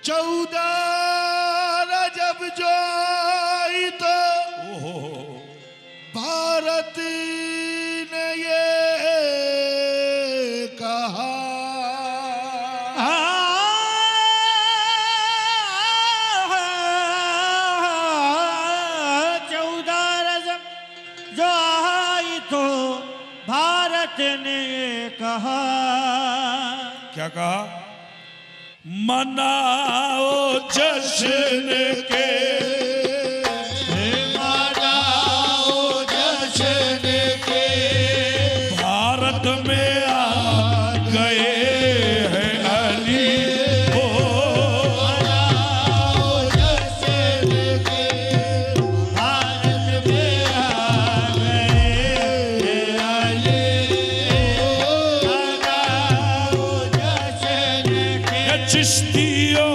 14 रजब जो आई तो भारत ने ये कहा 14 रजब जो आई तो भारत ने ये कहा। क्या कहा? मनाओ जश्न के, मनाओ जश्न के, भारत में आ गए हैं अली। ओ मनाओ जश्न के, भारत में आ गए हैं अली। मनाओ जश्न के, चिश्तियों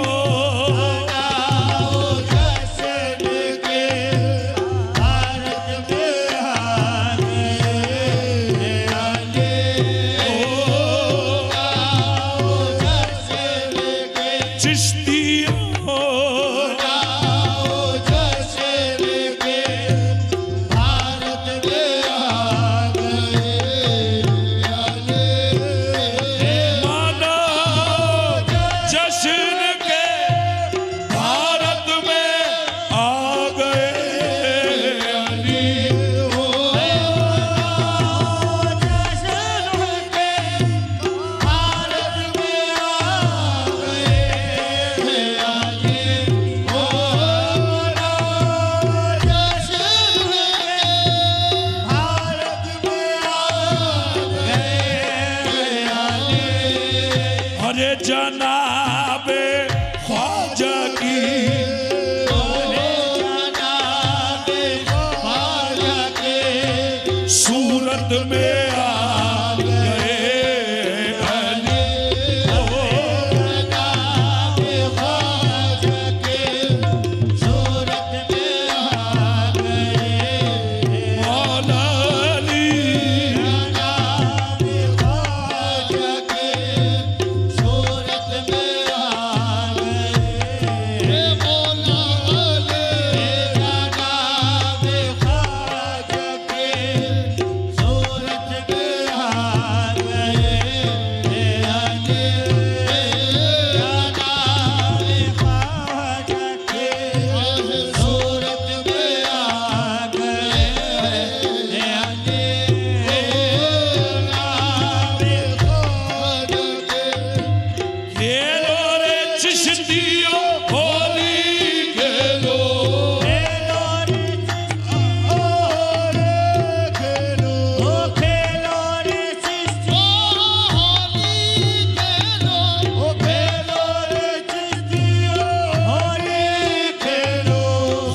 जनाबे ख्वाजा की, जनाबे ख्वाजा के सूरत में आ गए अली। जनाबे ख्वाजा के सूरत में आ गए मौला अली। जनाबे ख्वाजा के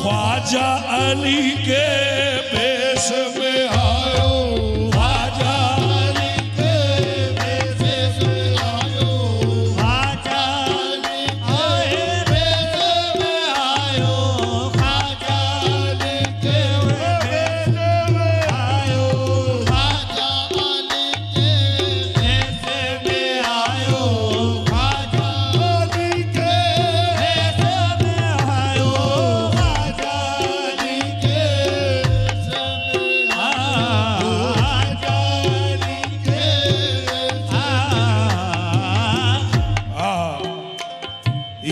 ख्वाजा अली के भेष में आयो, ख्वाजा अली के भेष में आयो, ख्वाजा अली के भेष में आयो, ख्वाजा अली के भेष में आयो, ख्वाजा अली के भेष में आयो, ख्वाजा अली के भेष में आयो, ख्वाजा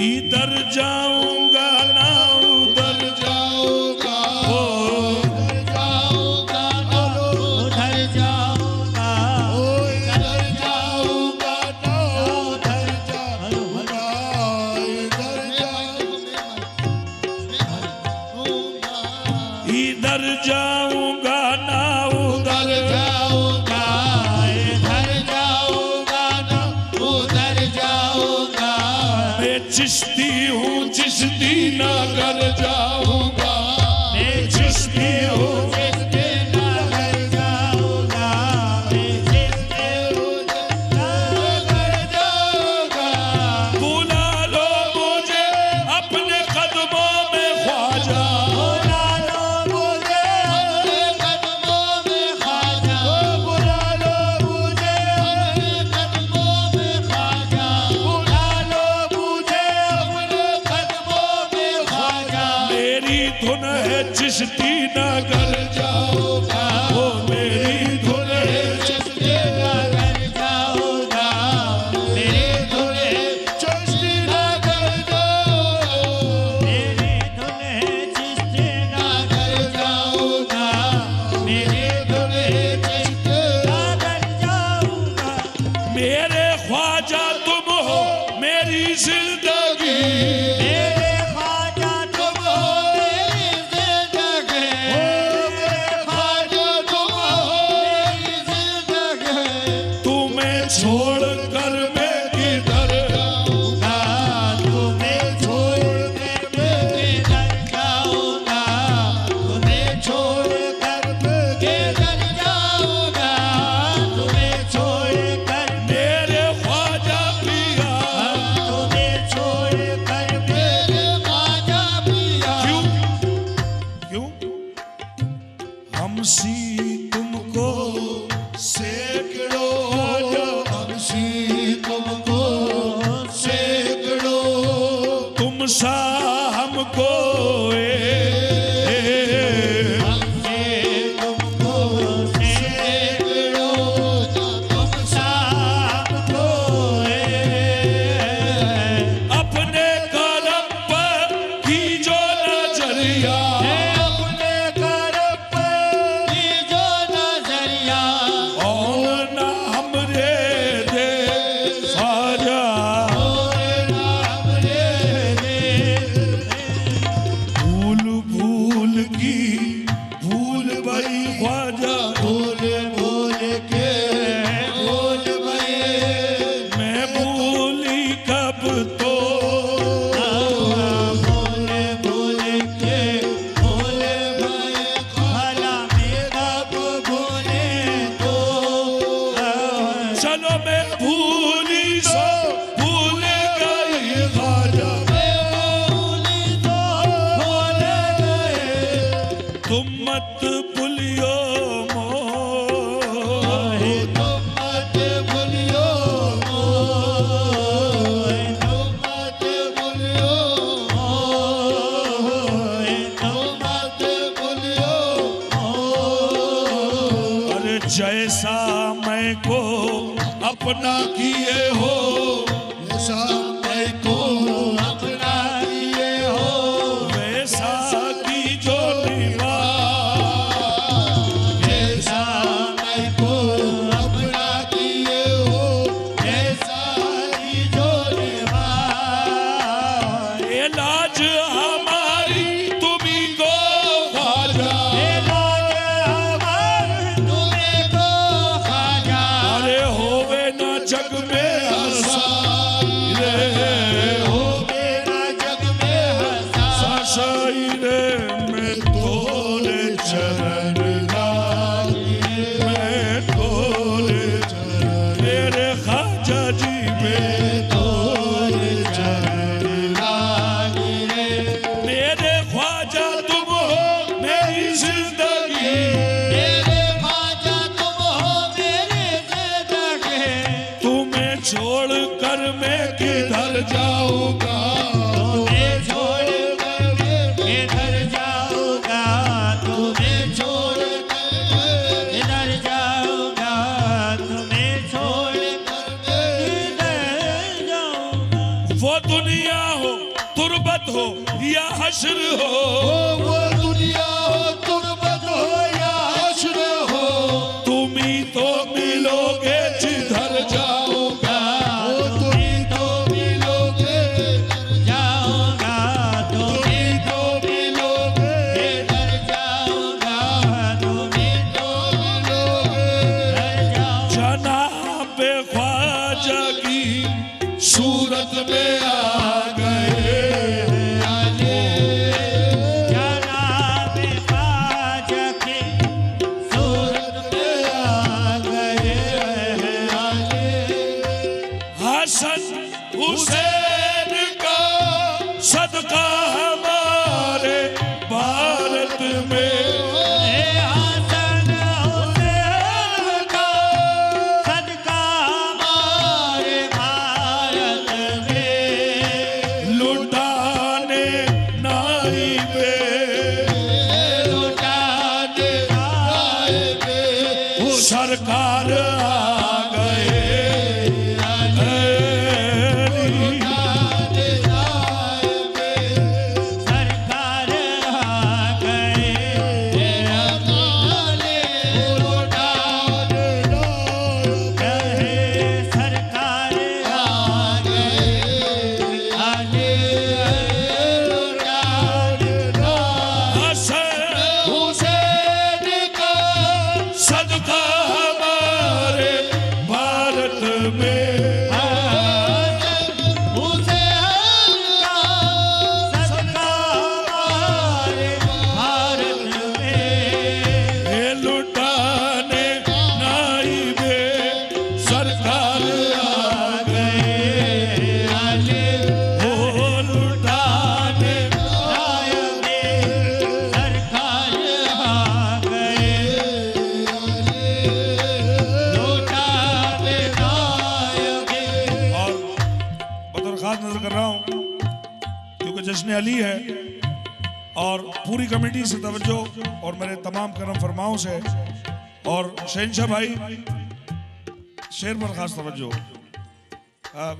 इधर जाऊंगा ना उधर जाऊंगा, उधर जाऊंगा ना उधर जाऊंगा, इधर जाऊंगा ना उधर जाऊंगा, इधर जाऊंगा ना उधर जाऊंगा, इधर जाऊंगा ना उधर जाऊंगा। मैं चिश्ती हूँ चिश्ती नगर जाऊंगा, मैं चिश्ती हूँ चिश्ती नगर जाऊंगा, मैं चिश्ती हूँ नगर जाऊंगा। बुला लो मुझे अपने कदमों में ख्वाजा, बुला लो मुझे अपने कदमों में ख्वाजा, बुला लो मुझे अपने कदमों में ख्वाजा, बुला लो मुझे अपने मेरे ख्वाजा तुम हो मेरी जिंदगी, मेरे ख्वाजा तुम हो मेरी जिंदगी, मेरे ख्वाजा तुम हो मेरी जिंदगी। तुम्हें छोड़ कर मैं किधर जाऊंगा, तुम्हें छोड़ कर मैं किधर जाऊंगा, तुम्हें छोड़ कर मैं किधर जाऊंगा, तुम्हें छोड़ कर मेरे ख्वाजा पिया, तुम्हें छोड़ कर मेरे ख्वाजा पिया। क्यों क्यों हमसी तुमको सैकड़ों हमसी तुमको सैकड़ों, तुम सा हमको हमसे तुमको सैकड़ों, तुम सा हमको अपने करम पर की जो नजरिया, अपने करम पर की जो नजरिया, और ना हमरे दे ख्वाजा, भूल भूल की भूल भई ख्वाजा, भूल भूल के भूल भई, मैं भूली कब तो भूल भूल के भूल भई, भला मैं कब भूले तो। चलो मैं भूली सो भूल गई ख्वाजा, भूली तो भूल गए, तुम मत भूलियो तुम मत भूलियो मोए, तुम मत भूलियो मोए, तुम मत भूलियो मोए। अरे जैसा मैं को अपना किए हो, ऐसा मैं को अपना किए हो, वैसा की जो निभा, ऐसा मैं को अपना किए हो, ऐसा ही जो निभाए। ये लाज हमारी तुम्ही को ख्वाजा, तुम्हें को ख्वाजा, अरे होवे ना जग में हसाई रे, हो मेरा जग में हंसा, हसाई रे, मैं तोरे चरण लागे, मैं तोरे चरण, मेरे ख्वाजा जी में तोरे चरण लागे रे। मेरे ख्वाजा तुम हो मेरी जिंदगी, मेरे ख्वाजा तुम हो मेरी जिंदगी, तुम्हें छोड़ कर मैं किधर जाऊंगा, तुम्हें छोड़ कर मैं किधर जाऊंगा, तुम्हें छोड़ कर मैं किधर जाऊंगा, तुम्हें छोड़ कर मैं किधर जाऊंगा। वो दुनिया हो तुरबत हो या हश्र हो, वो दुनिया हो तुरबत हो या हश्र हो, तुम ही तो मिलोगे जिधर जाऊंगा, तुम ही तो मिलोगे जाऊंगा, तुम ही तो मिलोगे इधर जाऊंगा, तुम ही तो मिलोगे इधर जाऊंगा। जनाब ख्वाजा की सूरत में आ गए, जनाब ख्वाजा की सूरत में आ गए, हसन हुसैन का सदका हमारे भारत में, हसन हुसैन का सदका हमारे भारत में, लुटाने नाइबे, लुटाने आए वे, सरकार आ गए, लुटाने में उसे हल्का सदका हमारे भारत में। ये लुटाने नाइबे सरकार आ गए, आले ओ लुटाने नायबे सरकार आ गए, लौटाने नायबे। और बतौर खास नजर कर रहा हूँ क्योंकि जश्न अली है और पूरी कमेटी से तवज्जो और मेरे तमाम करम फरमाओं से और शहनशाह भाई शेर पर खास तवज्जो।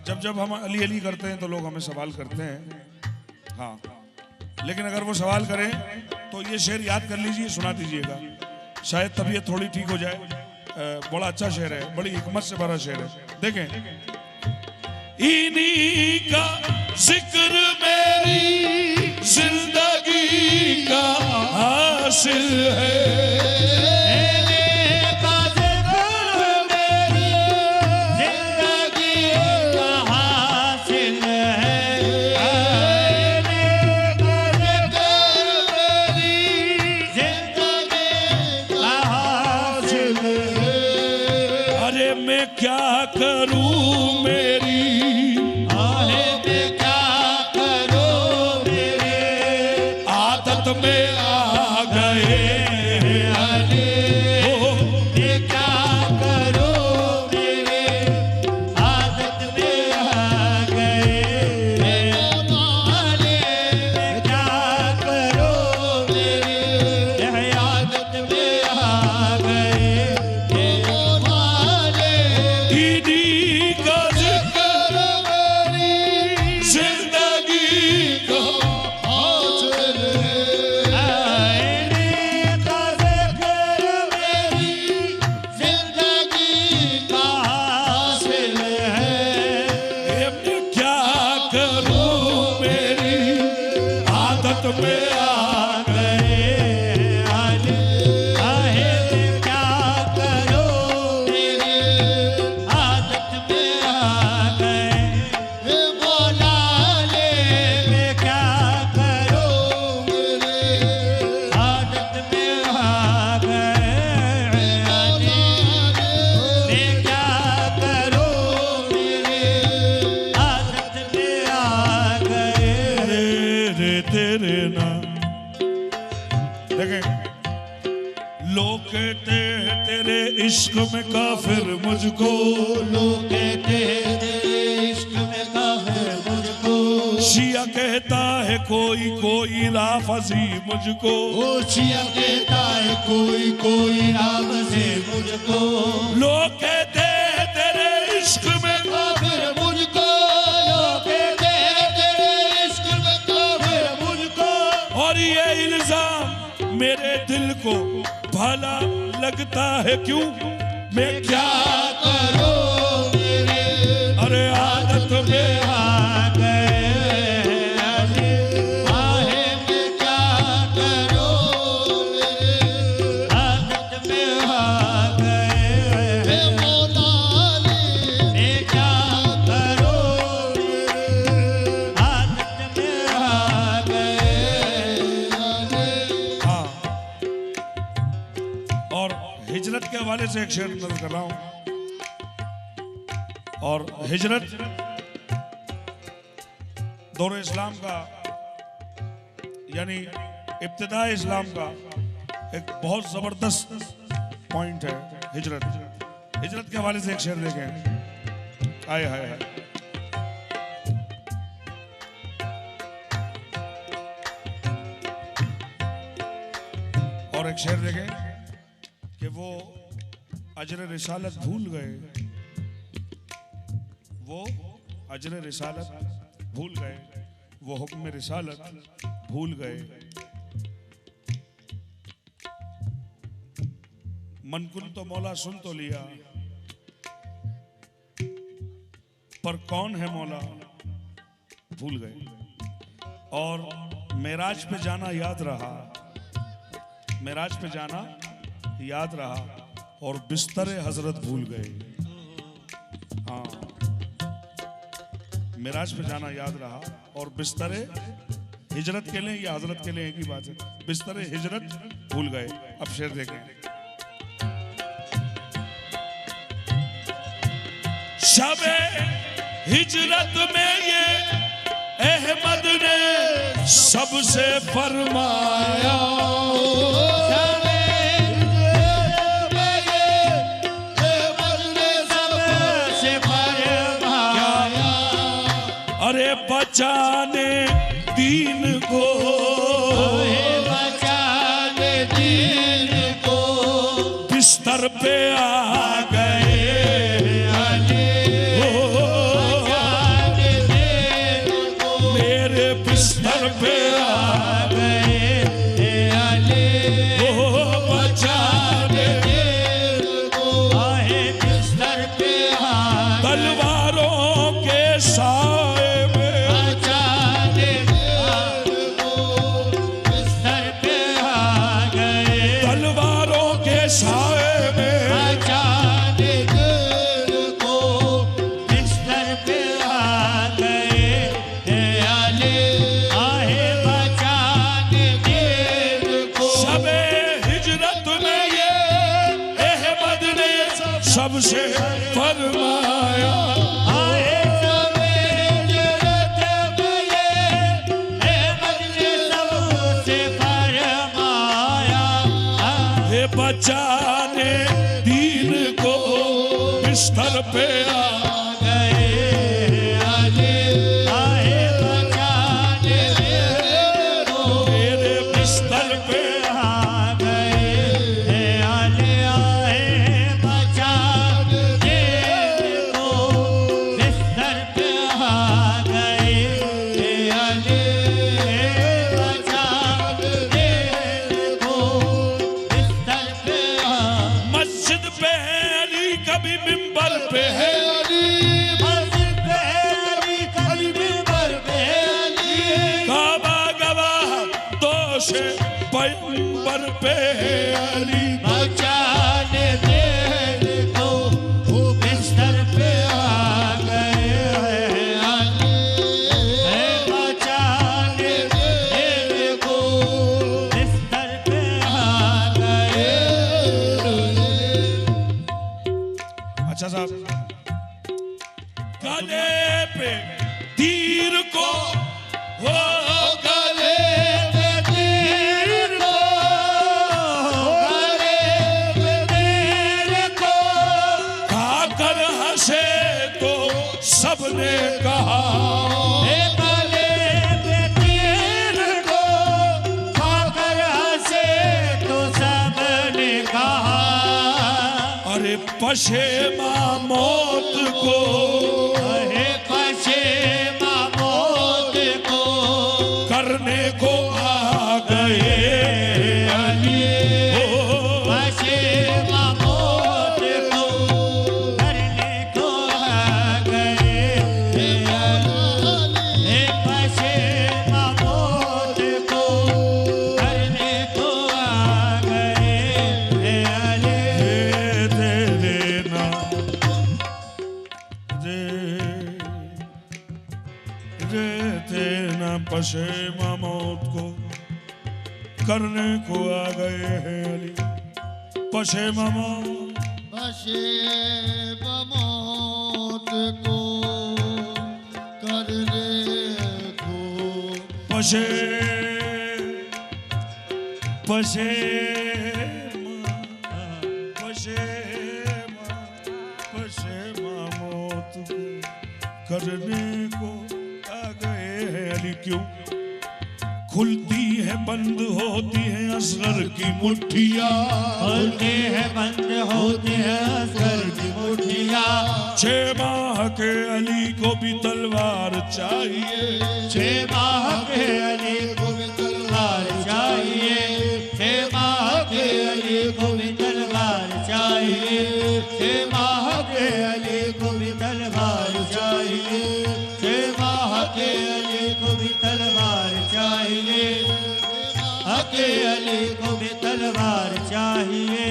जब जब हम अली अली करते हैं तो लोग हमें सवाल करते हैं, हाँ, लेकिन अगर वो सवाल करें तो ये शेर याद कर लीजिए, सुना दीजिएगा, शायद तबीयत थोड़ी ठीक हो जाए। बड़ा अच्छा शेर है, बड़ी हिकमत से भरा शेर है। देखें, इन्हीं का जिक्र मेरी जिंदगी का हासिल है, का जिक्र मेरी जिंदगी का हासिल है, का जिक्र मेरी जिंदगी का हासिल है। अरे मैं क्या करूं मेरी आहे मैं क्या करूं मेरे आदत में आ गए, ओ मैं क्या करूं मेरे आदत में आ गए, आले मैं क्या करूं मेरे आदत में आ गए, आले इन्हीं का जिक्र मेरी जिंदगी का हासिल है, आईने का जिक्र मेरी जिंदगी का हासिल है, ये मैं क्या करूं मेरी आदत में आ गए आले आहे मैं क्या करूं मेरे आदत में आ गए, मौला ले मैं क्या करूं मेरे आदत में आ गए, आले मैं क्या करूं मेरे आदत में आ गए। रे तेरे नाम। देखें, लोग कहते हैं तेरे इश्क में काफिर मुझको, लोग कहते हैं तेरे इश्क में काफिर मुझको, शिया कहता है कोई कोई लाफजी मुझको, ओ शिया कहता है कोई कोई नाम से मुझको, लोग कहते हैं तेरे इश्क में काफिर मुझको, लोग कहते हैं तेरे इश्क में काफिर मुझको, और ये इल्जाम मेरे दिल को भला लगता है क्यों, मैं क्या क्या करूं मेरे अरे आदत में आ गए, आले आहे मैं क्या करूं मेरे आदत में आ गए, मौला ले मैं क्या करूं मेरे आदत में आ गए, हाँ। और हिजरत के हवाले से एक शेर नजर कर रहा हूं, और हिजरत दौर इस्लाम का यानी इब्तिदा इस्लाम का एक बहुत जबरदस्त पॉइंट है। हिजरत हिजरत के हवाले से एक शेर देखें, आए हाय हाय। और एक शेर देखें कि वो अजर रिसालत भूल गए, वो अजर रिसालत भूल गए, वो हुक्म रिसालत भूल गए, मनकुन तो मौला सुन तो लिया, पर कौन है मौला भूल गए। और मेराज पे जाना याद रहा, मेराज पे जाना याद रहा, और बिस्तर हजरत भूल गए। हाँ, मिराज पे जाना याद रहा, और बिस्तरे हिजरत के लिए या हजरत के लिए एक ही बात है, बिस्तरे हिजरत भूल गए। अब शेर देखें। शबे हिजरत में ये अहमद ने सबसे फरमाया, अरे बचाने दीन को, बचाने दीन को, बिस्तर पे आ गए अली, बचाने दीन को, मेरे बिस्तर पे आ गए अली, बचाने दीन को, आहे बिस्तर पे आ तलवारों के साए में, बचाने दीन को, बिस्तर पे आ गए, तलवारों के साए में, बचाने दीन को, बिस्तर पे आ गए अली, आहे बचाने दीन को, सबे हिजरत में ये अहमद ने सबसे फरमाया, आए सबे हिजरत में ये अहमद ने सबसे फरमाया, हे बचाने दीन को बिस्तर पे आ गए अली, आए बचाने दीन को, मेरे बिस्तर पे आ गए अली, आए बचाने दीन को, बिस्तर पे आ गए अली, बचाने दीन को, बिस्तर पे आ मस्जिद पे है अली, कभी मिंबर पे है, मस्जिद पे अली, कभी मिंबर पे अली, काबा गवाह दोषे पैगंबर पे है अली, बचाने दीन को, वो बिस्तर पे आ गए अली, बचाने दीन को, बिस्तर पे आ गए। अच्छा साहब, गले पे तीर को हो गले पे तीर को, गले पे तीर को, खाकर हंसे तो सबने कहा, गले पे तीर को, खाकर हंसे तो सबने कहा, अरे पशेमा मौत को, अरे पशेमा मौत को, करने को आ गए अली, पशेमा मौत को, करने को आ गए अली, पशेमा मौत को, करने को आ गए अली, दे देना दे देना पशेमा मौत को, करने को आ गए हैं अली, पशेमा मौत, पशेमा मौत को, करने को, पशे पशेमा पशेमा पशेमा मौत को, करने को आ गए हैं अली। क्यों खुलती है बंद होती है असगर की मुट्ठियाँ, खुलते हैं बंद होते हैं असगर की मुट्ठियाँ, 6 माह के अली को भी तलवार चाहिए, 6 माह के अली को भी तलवार चाहिए, 6 माह के अली को भी तलवार चाहिए, 6 माह के अली को भी तलवार चाहिए, 6 माह के अली को भी तलवार चाहिए, के अली को भी तलवार चाहिए।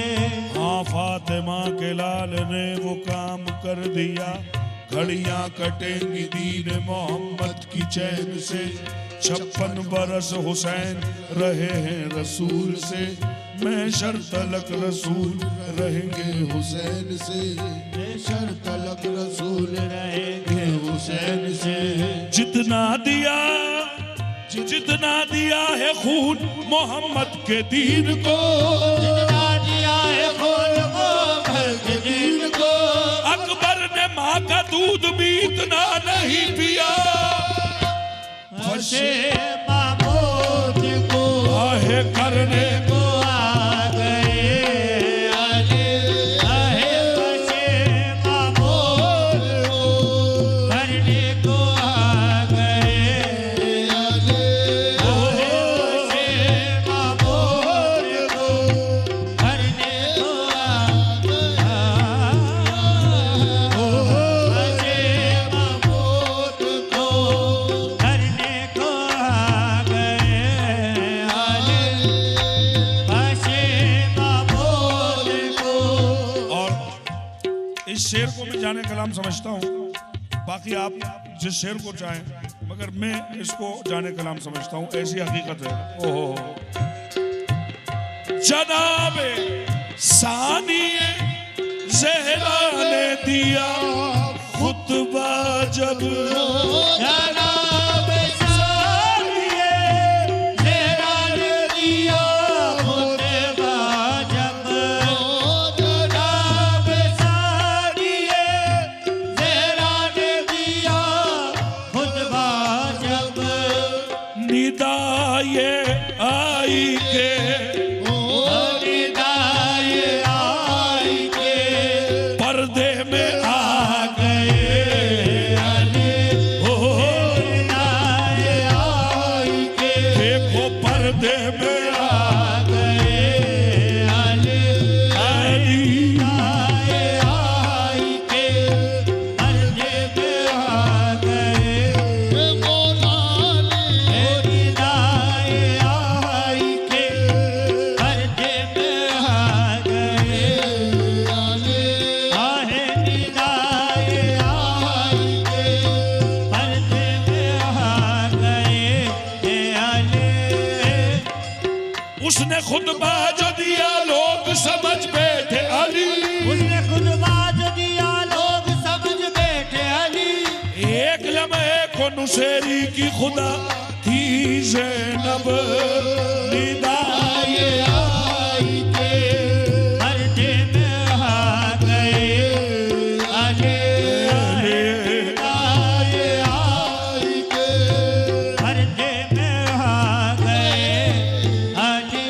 हाँ फातिमा के लाल ने वो काम कर दिया, घड़ियां कटेंगी दीन मोहम्मद की चैन से, 56 बरस हुसैन रहे हैं रसूल से, महशर तलक रसूल रहेंगे हुसैन से, महशर तलक रसूल रहेंगे हुसैन से। जितना दिया है खून मोहम्मद के दीन को, जितना दिया है खून मोहम्मद के दीन को, अकबर ने माँ का दूध भी इतना नहीं पिया, फंसे महमूद को आहे करने को आ गए अली, आहे फंसे महमूद को करने को आ गए अली, आहे फंसे महमूद को करने को आ गए, फंसे महमूद को करने को आ गए अली, फंसे महमूद को। और इस शेर को मैं जाने कलाम समझता हूँ, बाकी आप जिस शेर को चाहें, मगर मैं इसको जाने कलाम समझता हूँ, ऐसी हकीकत है। ओहो जनाबे सानिए ज़हरा ने दिया खुतबा जब, जनाब सानिए ज़हरा ने दिया खुतबा जब, जनाब सानिए ज़हरा ने दिया खुतबा जब, निदाए आई के निदाए आई के पर्दे में आ गए अली, हो निदाए आई के देखो पर्दे में आ गए अली, आई, निदाए आई के पर्दे में आ गए निदाए आई के पर्दे में आ गए आहे निदाए आई के पर्दे में आ गए अली, उसने खुतबा जो दिया लोग समझ बैठे अली, उसने खुतबा जो दिया लोग समझ बैठे अली, एक लम्हे को नुसेरी की खुदा थी ज़ैनब, निदाए आई के पर्दे में आ गए अली, निदाए आई के पर्दे में आ गए अली।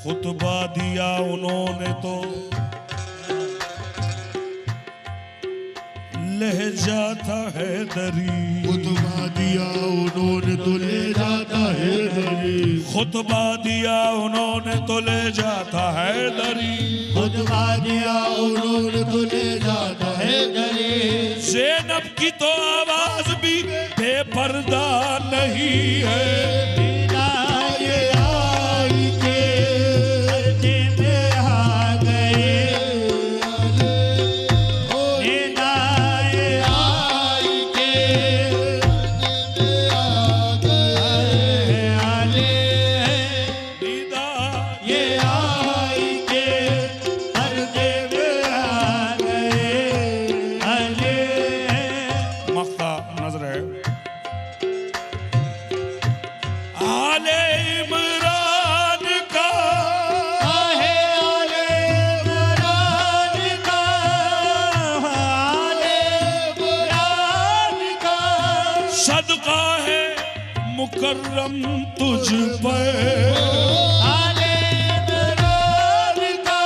खुतबा दिया उन्होंने तो लहजा था हैदरी, खुतबा दिया उन्होंने तो ले जाता है दरी, खुतबा दिया उन्होंने तो ले जाता हैदरी, खुतबा दिया उन्होंने तो ले जाता है दरी, ज़ैनब की तो आवाज भी बेपर्दा नहीं है, निदाए आई के पर्दे में आ गए निदाए आई के अली, निदा ये आई के पर्दे में आ गए अली। मक्ता नजर है आले इमरान का, आहे आले इमरान का, आले इमरान का, सदका है मुकर्रम तुझ पर, आले इमरान का,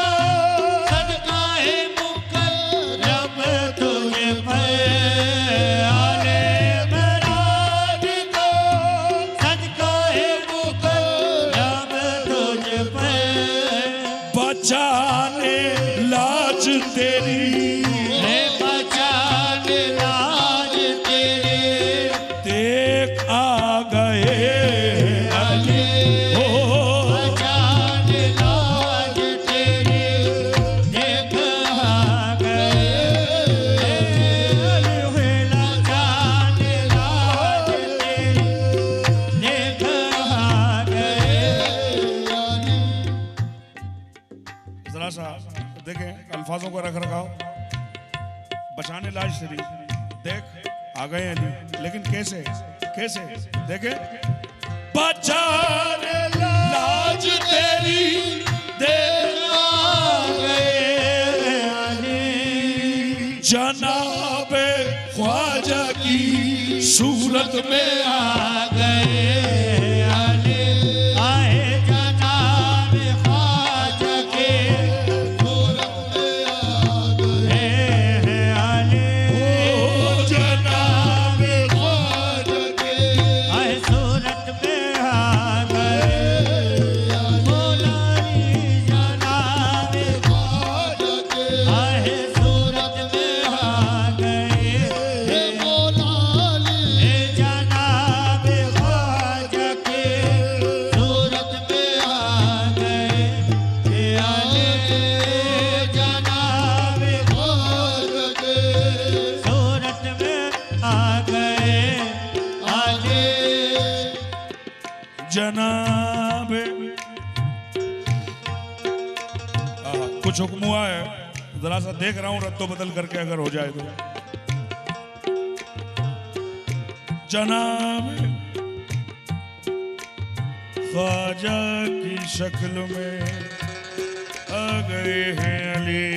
सदका है मुकर्रम तुझ पर, आले इमरान का, सदका है मुकर्रम तुझ पर, बचाने लाज तेरी है बचान लाज तेरे, देख आ गए अली हो, बचान लाज जरा सा देखें अल्फाजों का रख रखाव, बचाने लाज शरीफ, देख आ गए हैं अली, लेकिन कैसे कैसे देखें, बचाने लाज तेरी देख आ गए अली, जनाबे ख्वाजा की सूरत में आ गए अली, आए जनाब ख्वाजा के सूरत में आ गए अली, जनाब ख्वाजा के आए सूरत में आ गए मौलानी जनाब ख्वाजा के आए सूरत में आ गए मौलानी जनाब ख्वाजा के सूरत में आ गए अली, जनाब ख्वाजा के सूरत में आ गए अली। जनाब कुछ हुक्म हुआ है, जरा सा देख रहा हूं रद्दो बदल करके अगर हो जाए तो। जनाब ख्वाजा की शक्ल में आ गए हैं अली,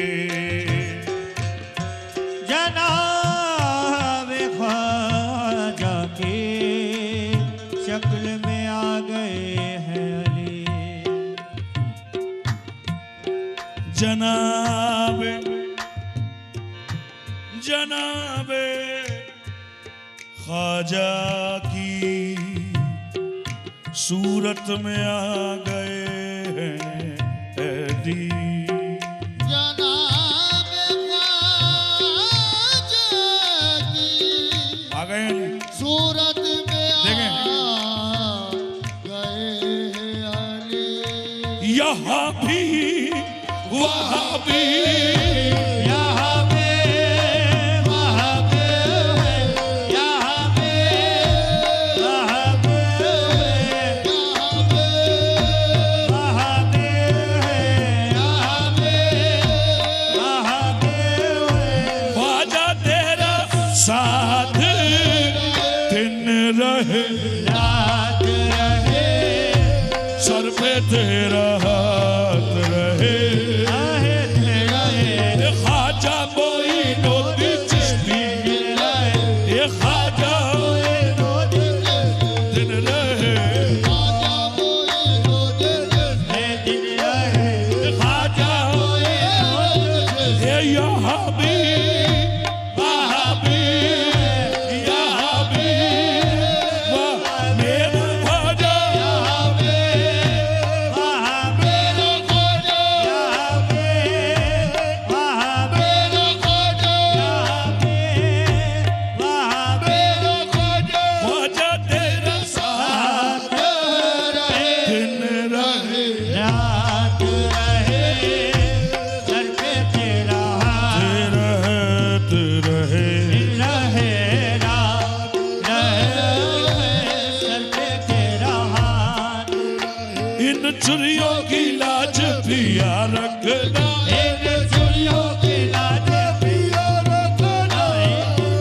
जनाब ख्वाजा की शक्ल में आ गए हैं अली, जनाब जनाब ख्वाजा की सूरत में आ गए हैं अली, जनाब ख्वाजा की आ गए अली। सूरत में देखें। आ गए हैं अली, यहाँ भी वहाँ भी यहाँ पे वहाँ पे यहाँ पे वहाँ पे यहाँ पे वहाँ पे यहाँ पे वहाँ पे ख्वाजा तेरा साथ दिन रहे, रात रहे सर पे तेरा हाथ रहे, आहे रहे ये ख्वाजा मोइनुद्दीन चिश्ती, ये ख्वाजा दिन रहे, दिन रहे ये ख्वाजा ये यहाँ भी वहाँ भी यहाँ भी वहाँ मेरा ख्वाजा यहाँ पे वहाँ पे यहाँ पे वहाँ पे यहाँ पे वहाँ पे ख्वाजा तेरा साथ दिन रहे, रात रहे सर पे तेरा हाथ तेरा हाथ रहे, रहे रात रहे सर पे तेरा हाथ इन चुरियों की लाज पिया रखना, एक चुड़ियों की लाज पिया रखना,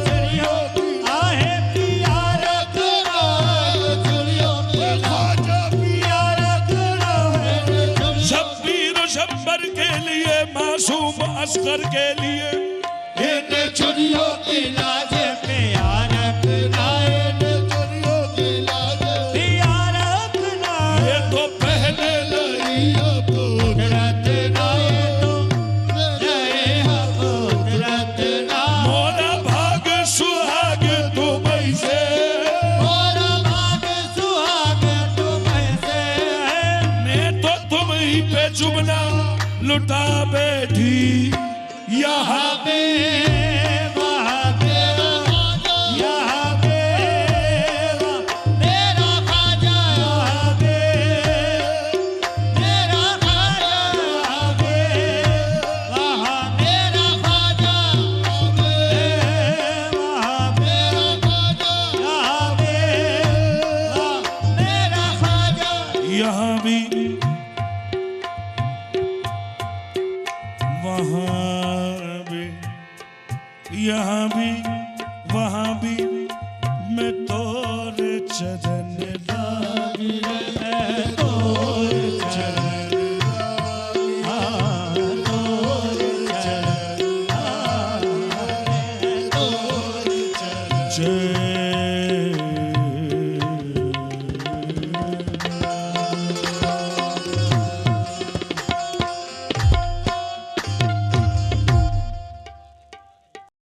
चुड़ियों की आहे पिया रखना, चुड़ियों की ख्वाजा पिया रखना, शब्बीर और शब्बर के लिए मासूम असगर के लिए इन चुड़ियों की लाज पिया रखना, इन चुड़ियों की लाज पिया रखना, ये तो पहले नहीं कुदरत ना ये तो रहे हैं कुदरत ना, मोरा भाग सुहाग तुम से, मोरा भाग सुहाग तुम से मैं तो तुम ही पे चुमना लुटा बैठी यहाँ पे वहाँ पे यहाँ पे मेरा ख्वाजा यहाँ पे मेरा ख्वाजा यहाँ पे वहाँ मेरा ख्वाजा यहाँ पे वहाँ मेरा ख्वाजा यहाँ पे वहाँ मेरा ख्वाजा यहाँ भी वहाँ भी यहाँ भी वहाँ भी मैं तोरे चरण